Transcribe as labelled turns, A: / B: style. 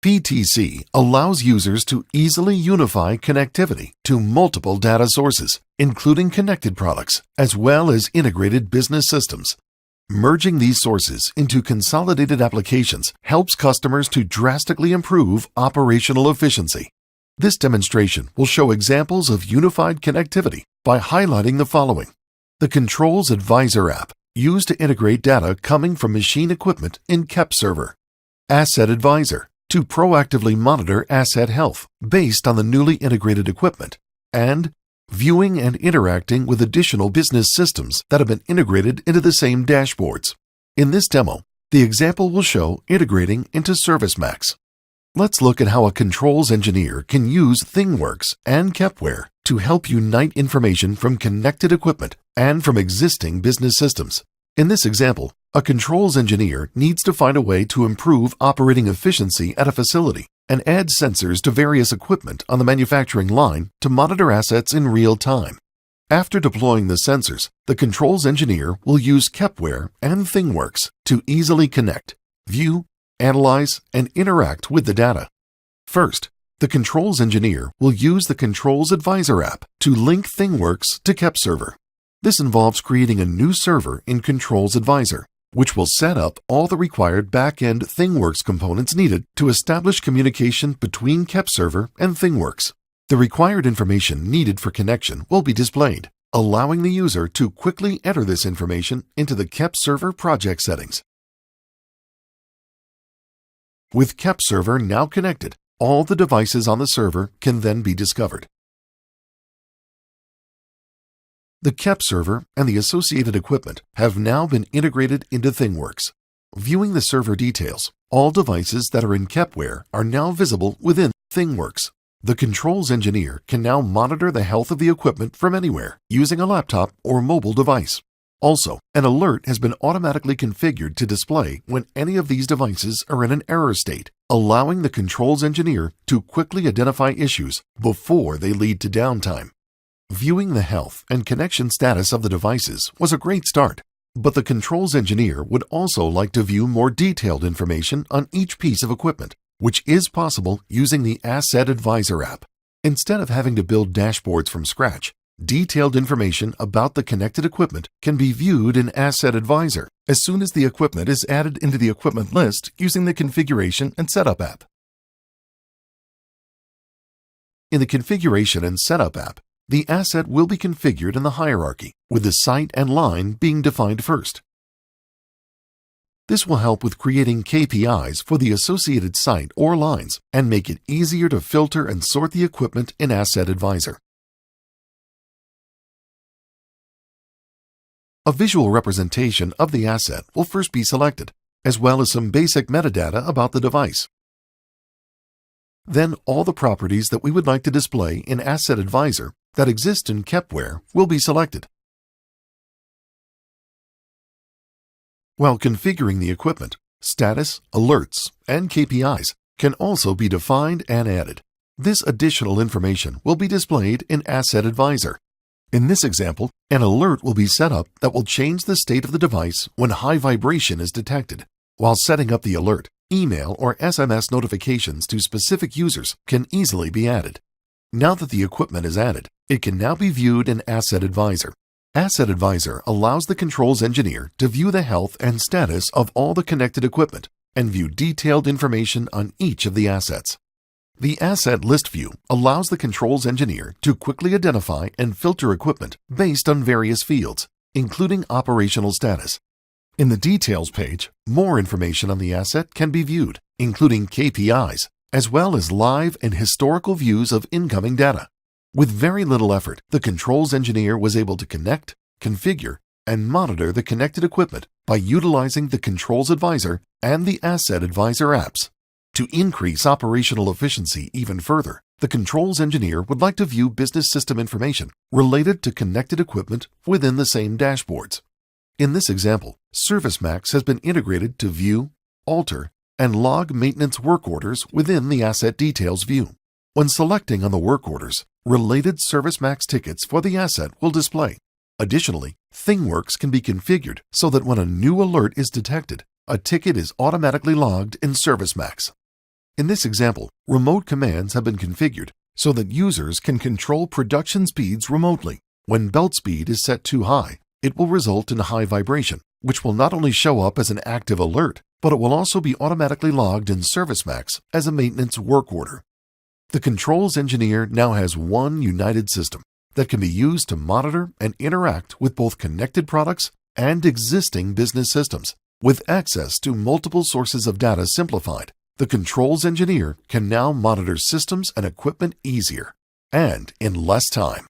A: PTC allows users to easily unify connectivity to multiple data sources, including connected products, as well as integrated business systems. Merging these sources into consolidated applications helps customers to drastically improve operational efficiency. This demonstration will show examples of unified connectivity by highlighting the following: the Controls Advisor app, used to integrate data coming from machine equipment in KEPServer. Asset Advisor, to proactively monitor asset health based on the newly integrated equipment. And viewing and interacting with additional business systems that have been integrated into the same dashboards. In this demo, the example will show integrating into ServiceMax. Let's look at how a controls engineer can use ThingWorx and Kepware to help unite information from connected equipment and from existing business systems. In this example, a controls engineer needs to find a way to improve operating efficiency at a facility and add sensors to various equipment on the manufacturing line to monitor assets in real time. After deploying the sensors, the controls engineer will use Kepware and ThingWorx to easily connect, view, analyze, and interact with the data. First, the controls engineer will use the Controls Advisor app to link ThingWorx to KEPServer. This involves creating a new server in Controls Advisor, which will set up all the required back-end ThingWorx components needed to establish communication between KEPServer and ThingWorx. The required information needed for connection will be displayed, allowing the user to quickly enter this information into the KEPServer project settings. With KEPServer now connected, all the devices on the server can then be discovered. The KEPServer and the associated equipment have now been integrated into ThingWorx. Viewing the server details, all devices that are in Kepware are now visible within ThingWorx. The controls engineer can now monitor the health of the equipment from anywhere using a laptop or mobile device. Also, an alert has been automatically configured to display when any of these devices are in an error state, allowing the controls engineer to quickly identify issues before they lead to downtime. Viewing the health and connection status of the devices was a great start, but the controls engineer would also like to view more detailed information on each piece of equipment, which is possible using the Asset Advisor app. Instead of having to build dashboards from scratch, detailed information about the connected equipment can be viewed in Asset Advisor as soon as the equipment is added into the equipment list using the Configuration and Setup app. In the Configuration and Setup app, the asset will be configured in the hierarchy, with the site and line being defined first. This will help with creating KPIs for the associated site or lines and make it easier to filter and sort the equipment in Asset Advisor. A visual representation of the asset will first be selected, as well as some basic metadata about the device. Then all the properties that we would like to display in Asset Advisor that exist in Kepware will be selected. While configuring the equipment, status, alerts, and KPIs can also be defined and added. This additional information will be displayed in Asset Advisor. In this example, an alert will be set up that will change the state of the device when high vibration is detected. While setting up the alert, email or SMS notifications to specific users can easily be added. Now that the equipment is added, it can now be viewed in Asset Advisor. Asset Advisor allows the controls engineer to view the health and status of all the connected equipment and view detailed information on each of the assets. The Asset List View allows the controls engineer to quickly identify and filter equipment based on various fields, including operational status. In the Details page, more information on the asset can be viewed, including KPIs, as well as live and historical views of incoming data. With very little effort, the controls engineer was able to connect, configure, and monitor the connected equipment by utilizing the Controls Advisor and the Asset Advisor apps. To increase operational efficiency even further, the controls engineer would like to view business system information related to connected equipment within the same dashboards. In this example, ServiceMax has been integrated to view, alter, and log maintenance work orders within the Asset Details view. When selecting on the work orders, related ServiceMax tickets for the asset will display. Additionally, ThingWorx can be configured so that when a new alert is detected, a ticket is automatically logged in ServiceMax. In this example, remote commands have been configured so that users can control production speeds remotely. When belt speed is set too high, it will result in high vibration, which will not only show up as an active alert, but it will also be automatically logged in ServiceMax as a maintenance work order. The controls engineer now has one united system that can be used to monitor and interact with both connected products and existing business systems. With access to multiple sources of data simplified, the controls engineer can now monitor systems and equipment easier and in less time.